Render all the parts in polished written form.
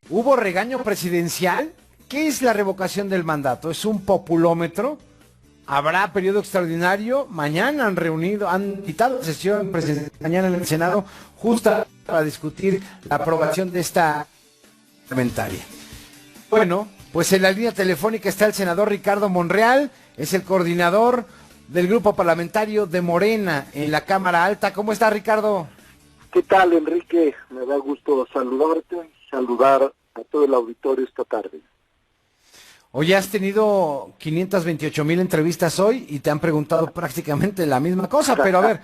¿Hubo regaño presidencial? ¿Qué es la revocación del mandato? ¿Es un populómetro? ¿Habrá periodo extraordinario? Mañana han quitado sesión presidencial mañana en el Senado justa para discutir la aprobación de esta parlamentaria. Bueno, pues en la línea telefónica está el senador Ricardo Monreal, es el coordinador del grupo parlamentario de Morena en la Cámara Alta. ¿Cómo está, Ricardo? ¿Qué tal, Enrique? Me da gusto saludarte y saludar a todo el auditorio esta tarde. Hoy has tenido 528,000 entrevistas hoy y te han preguntado prácticamente la misma cosa, pero a ver.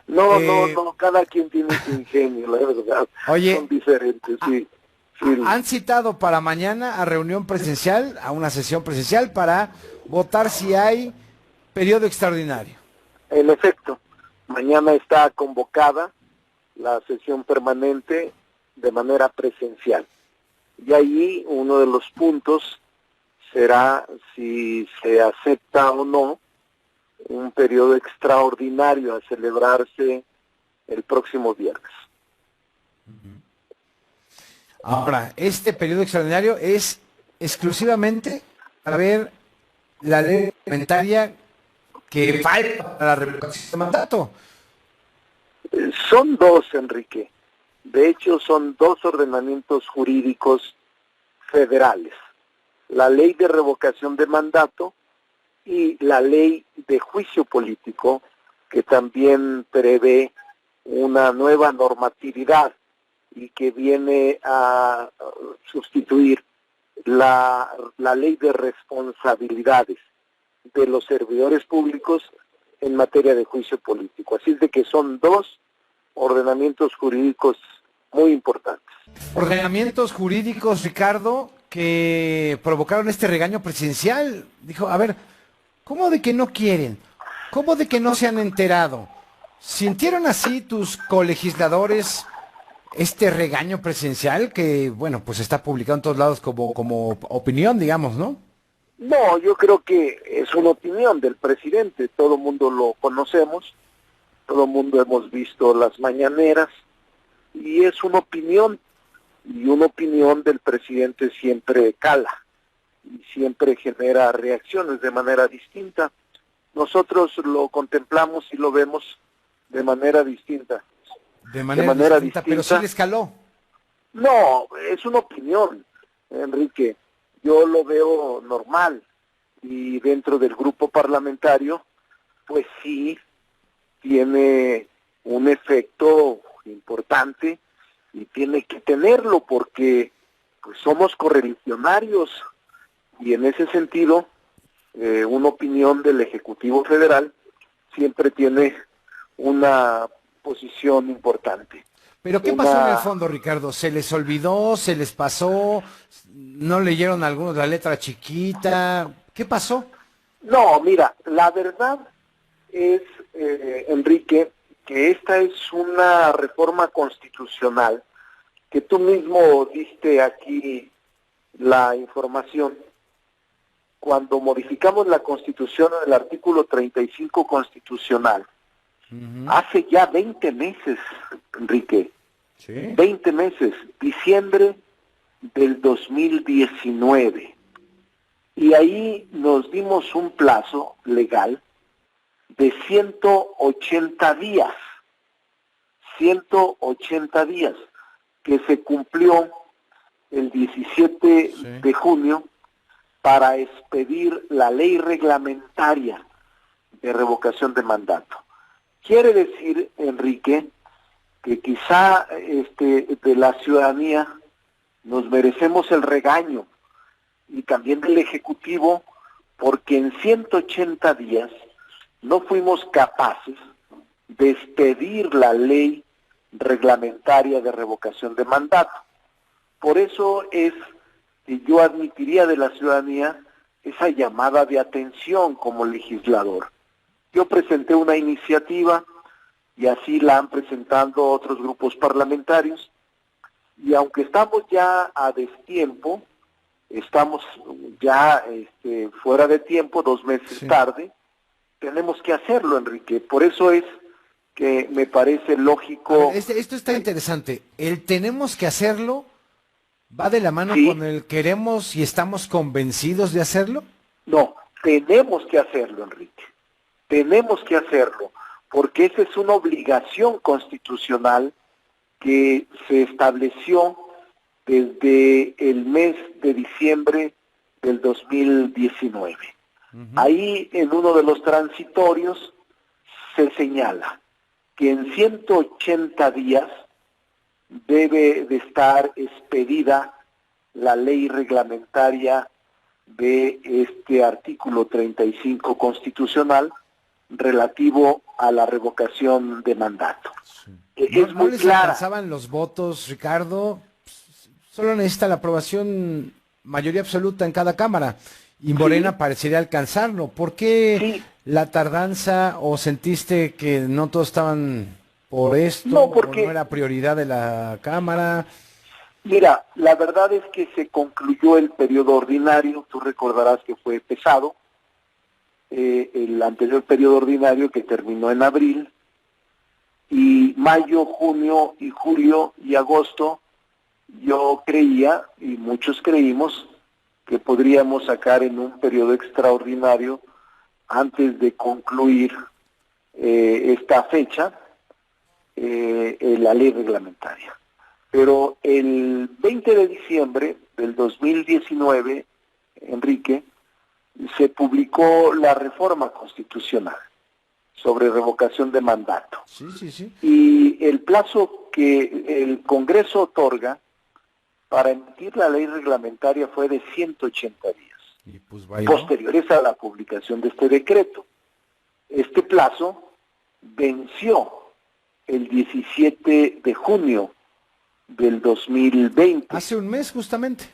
No, cada quien tiene su ingenio, la verdad. Oye, son diferentes, sí. Han citado para mañana a reunión presencial, a una sesión presencial para votar si hay periodo extraordinario. En efecto, mañana está convocada la sesión permanente de manera presencial. Y ahí uno de los puntos será si se acepta o no un periodo extraordinario a celebrarse el próximo viernes. Ahora, este periodo extraordinario es exclusivamente para ver la ley reglamentaria que falta para la revocación de mandato. Son dos, Enrique. De hecho, son dos ordenamientos jurídicos federales. La ley de revocación de mandato y la ley de juicio político, que también prevé una nueva normatividad y que viene a sustituir la ley de responsabilidades de los servidores públicos en materia de juicio político. Así es de que son dos ordenamientos jurídicos muy importantes. Ordenamientos jurídicos, Ricardo, que provocaron este regaño presidencial. Dijo, a ver, ¿cómo de que no quieren? ¿Cómo de que no se han enterado? ¿Sintieron así tus colegisladores este regaño presidencial que, bueno, pues está publicado en todos lados como opinión, digamos, ¿no? No, yo creo que es una opinión del presidente, todo el mundo lo conocemos, todo el mundo hemos visto las mañaneras, y es una opinión, y una opinión del presidente siempre cala, y siempre genera reacciones de manera distinta. Nosotros lo contemplamos y lo vemos de manera distinta. De manera distinta, pero sí le escaló. No, es una opinión, Enrique. Yo lo veo normal, y dentro del grupo parlamentario, pues sí, tiene un efecto importante y tiene que tenerlo porque pues, somos correligionarios y en ese sentido una opinión del Ejecutivo Federal siempre tiene una posición importante. ¿Pero qué pasó en el fondo, Ricardo? ¿Se les olvidó? ¿Se les pasó? ¿No leyeron algunos la letra chiquita? ¿Qué pasó? No, mira, la verdad es, Enrique, que esta es una reforma constitucional que tú mismo diste aquí la información. Cuando modificamos la Constitución en el artículo 35 constitucional, hace ya 20 meses, Enrique, ¿sí? 20 meses, diciembre del 2019. Y ahí nos dimos un plazo legal de 180 días, 180 días, que se cumplió el 17 de junio para expedir la ley reglamentaria de revocación de mandato. Quiere decir, Enrique, que quizá de la ciudadanía nos merecemos el regaño y también del Ejecutivo, porque en 180 días no fuimos capaces de expedir la ley reglamentaria de revocación de mandato. Por eso es que yo admitiría de la ciudadanía esa llamada de atención como legislador. Yo presenté una iniciativa y así la han presentado otros grupos parlamentarios, y aunque estamos ya a destiempo, estamos ya fuera de tiempo, 2 meses tarde, tenemos que hacerlo, Enrique. Por eso es que me parece lógico. Esto está interesante. El tenemos que hacerlo ¿Va de la mano ¿sí? con el queremos y estamos convencidos de hacerlo? No, tenemos que hacerlo, Enrique. Tenemos que hacerlo, porque esa es una obligación constitucional que se estableció desde el mes de diciembre del 2019. Ahí, en uno de los transitorios, se señala que en 180 días debe de estar expedida la ley reglamentaria de este artículo 35 constitucional relativo a la revocación de mandato. Sí. Es ¿No muy les clara. alcanzaban los votos, Ricardo? Solo necesita la aprobación, mayoría absoluta en cada cámara, y Morena parecería alcanzarlo. ¿Por qué la tardanza, o sentiste que no todos estaban por esto, No, o porque no era prioridad de la Cámara? mira, la verdad es que se concluyó el periodo ordinario, tú recordarás que fue pesado, el anterior periodo ordinario que terminó en abril, y mayo, junio y julio y agosto, yo creía, y muchos creímos, que podríamos sacar en un periodo extraordinario, antes de concluir esta fecha, la ley reglamentaria. Pero el 20 de diciembre del 2019, Enrique, se publicó la reforma constitucional sobre revocación de mandato. Sí. Y el plazo que el Congreso otorga para emitir la ley reglamentaria fue de 180 días, Y pues posteriores a la publicación de este decreto. Este plazo venció el 17 de junio del 2020. Hace un mes justamente.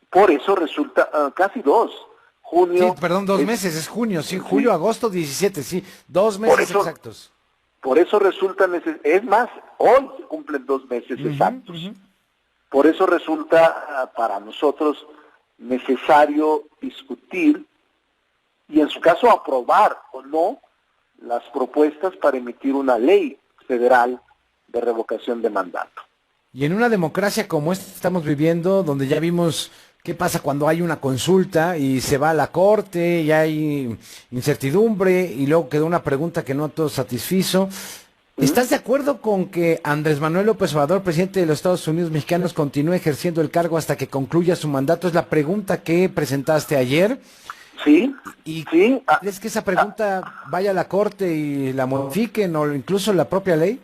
Por eso resulta, casi dos. Junio. Sí, perdón, 2 meses, es junio, sí, julio, agosto 17, sí, 2 meses exactos. Por eso resulta es más, hoy se cumplen 2 meses exactos. Por eso resulta para nosotros necesario discutir y en su caso aprobar o no las propuestas para emitir una ley federal de revocación de mandato. Y en una democracia como esta estamos viviendo, donde ya vimos qué pasa cuando hay una consulta y se va a la corte y hay incertidumbre y luego quedó una pregunta que no todo satisfizo. ¿Estás de acuerdo con que Andrés Manuel López Obrador, presidente de los Estados Unidos mexicanos, continúe ejerciendo el cargo hasta que concluya su mandato? Es la pregunta que presentaste ayer. Sí. ¿Y crees que esa pregunta vaya a la corte y la modifiquen o incluso la propia ley?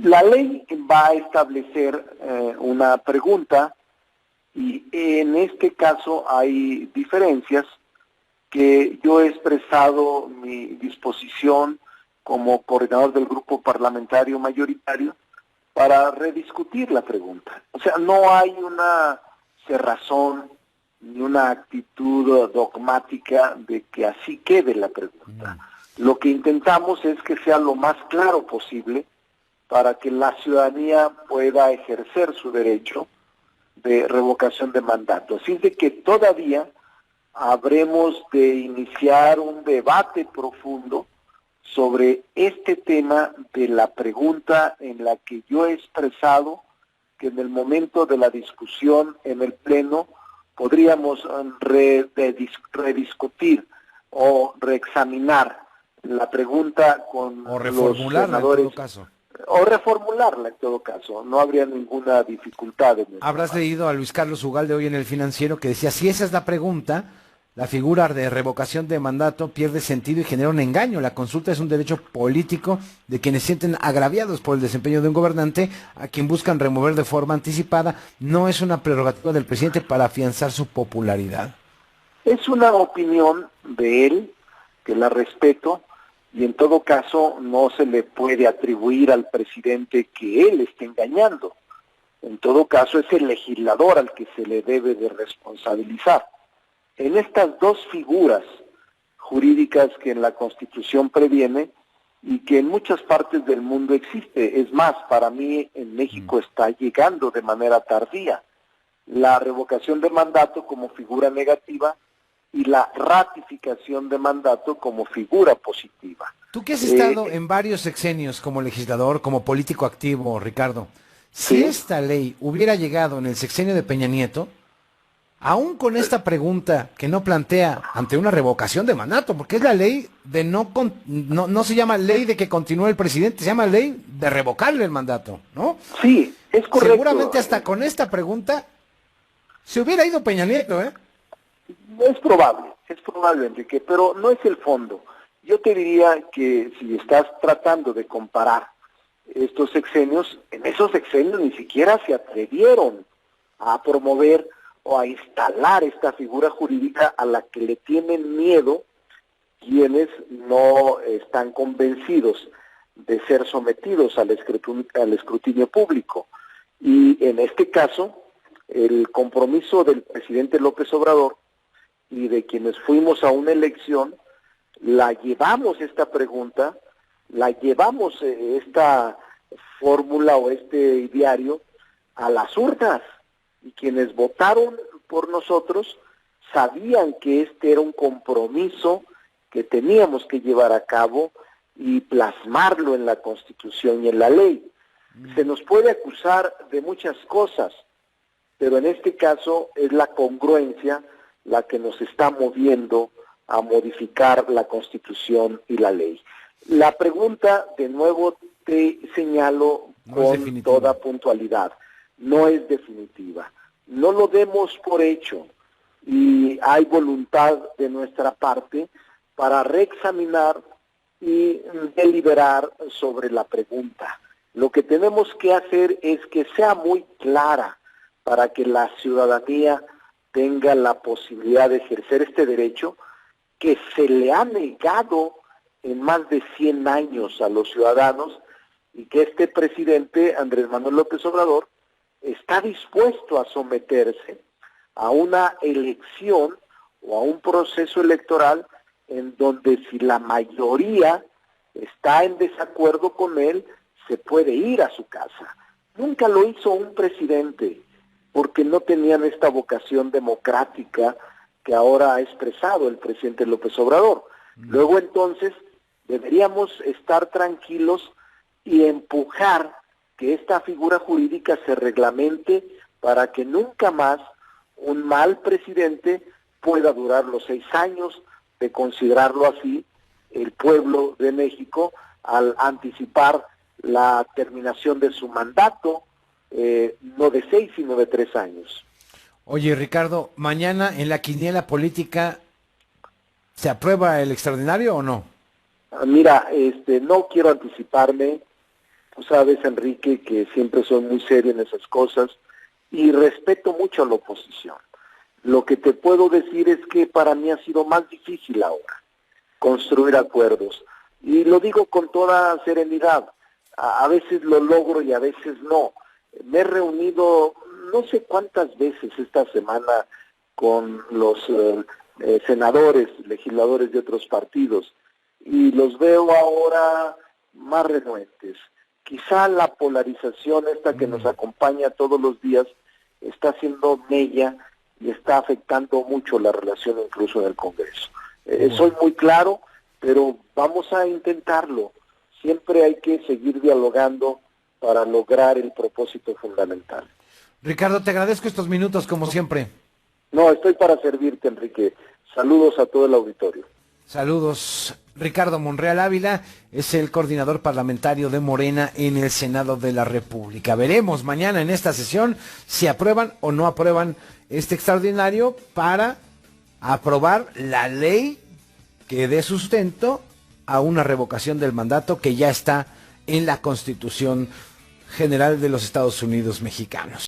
La ley va a establecer una pregunta y en este caso hay diferencias que yo he expresado mi disposición como coordinador del grupo parlamentario mayoritario para rediscutir la pregunta. O sea, no hay una cerrazón ni una actitud dogmática de que así quede la pregunta. Lo que intentamos es que sea lo más claro posible para que la ciudadanía pueda ejercer su derecho de revocación de mandato. Así de que todavía habremos de iniciar un debate profundo sobre este tema de la pregunta en la que yo he expresado que en el momento de la discusión en el Pleno podríamos rediscutir o reexaminar la pregunta con los senadores. En todo caso. O reformularla en todo caso, no habría ninguna dificultad. Habrás leído a Luis Carlos Ugalde hoy en El Financiero que decía, si esa es la pregunta, la figura de revocación de mandato pierde sentido y genera un engaño. La consulta es un derecho político de quienes sienten agraviados por el desempeño de un gobernante a quien buscan remover de forma anticipada. No es una prerrogativa del presidente para afianzar su popularidad. Es una opinión de él, que la respeto, y en todo caso no se le puede atribuir al presidente que él esté engañando. En todo caso es el legislador al que se le debe de responsabilizar. En estas dos figuras jurídicas que en la Constitución previene y que en muchas partes del mundo existe, es más, para mí en México está llegando de manera tardía, la revocación de mandato como figura negativa y la ratificación de mandato como figura positiva. Tú que has estado en varios sexenios como legislador, como político activo, Ricardo, Si Sí. esta ley hubiera llegado en el sexenio de Peña Nieto, aún con esta pregunta que no plantea ante una revocación de mandato, porque es la ley de no se llama ley de que continúe el presidente, se llama ley de revocarle el mandato, ¿no? Sí, es correcto. Seguramente hasta con esta pregunta se hubiera ido Peña Nieto, ¿eh? Es probable, Enrique, pero no es el fondo. Yo te diría que si estás tratando de comparar estos sexenios, en esos sexenios ni siquiera se atrevieron a promover o a instalar esta figura jurídica a la que le tienen miedo quienes no están convencidos de ser sometidos al escrutinio público. Y en este caso, el compromiso del presidente López Obrador y de quienes fuimos a una elección, la llevamos esta pregunta, la llevamos esta fórmula o este diario a las urnas, y quienes votaron por nosotros sabían que este era un compromiso que teníamos que llevar a cabo y plasmarlo en la Constitución y en la ley. Se nos puede acusar de muchas cosas, pero en este caso es la congruencia la que nos está moviendo a modificar la Constitución y la ley. La pregunta, de nuevo te señalo con toda puntualidad, no es definitiva. No lo demos por hecho y hay voluntad de nuestra parte para reexaminar y deliberar sobre la pregunta. Lo que tenemos que hacer es que sea muy clara para que la ciudadanía tenga la posibilidad de ejercer este derecho que se le ha negado en más de 100 años a los ciudadanos, y que este presidente, Andrés Manuel López Obrador, está dispuesto a someterse a una elección o a un proceso electoral en donde, si la mayoría está en desacuerdo con él, se puede ir a su casa. Nunca lo hizo un presidente, porque no tenían esta vocación democrática que ahora ha expresado el presidente López Obrador. Luego, entonces, deberíamos estar tranquilos y empujar que esta figura jurídica se reglamente para que nunca más un mal presidente pueda durar los 6 años, de considerarlo así el pueblo de México, al anticipar la terminación de su mandato, no de 6 sino de 3 años. Oye, Ricardo, mañana en la quiniela política, ¿se aprueba el extraordinario o no? Mira, no quiero anticiparme. Tú sabes, Enrique, que siempre soy muy serio en esas cosas y respeto mucho a la oposición. Lo que te puedo decir es que para mí ha sido más difícil ahora construir acuerdos. Y lo digo con toda serenidad. A veces lo logro y a veces no. Me he reunido no sé cuántas veces esta semana con los senadores, legisladores de otros partidos, y los veo ahora más renuentes. Quizá la polarización esta que nos acompaña todos los días está haciendo mella y está afectando mucho la relación incluso en el Congreso. Soy muy claro, pero vamos a intentarlo. Siempre hay que seguir dialogando para lograr el propósito fundamental. Ricardo, te agradezco estos minutos como siempre. No, estoy para servirte, Enrique. Saludos a todo el auditorio. Saludos. Ricardo Monreal Ávila es el coordinador parlamentario de Morena en el Senado de la República. Veremos mañana en esta sesión si aprueban o no aprueban este extraordinario para aprobar la ley que dé sustento a una revocación del mandato que ya está en la Constitución General de los Estados Unidos Mexicanos.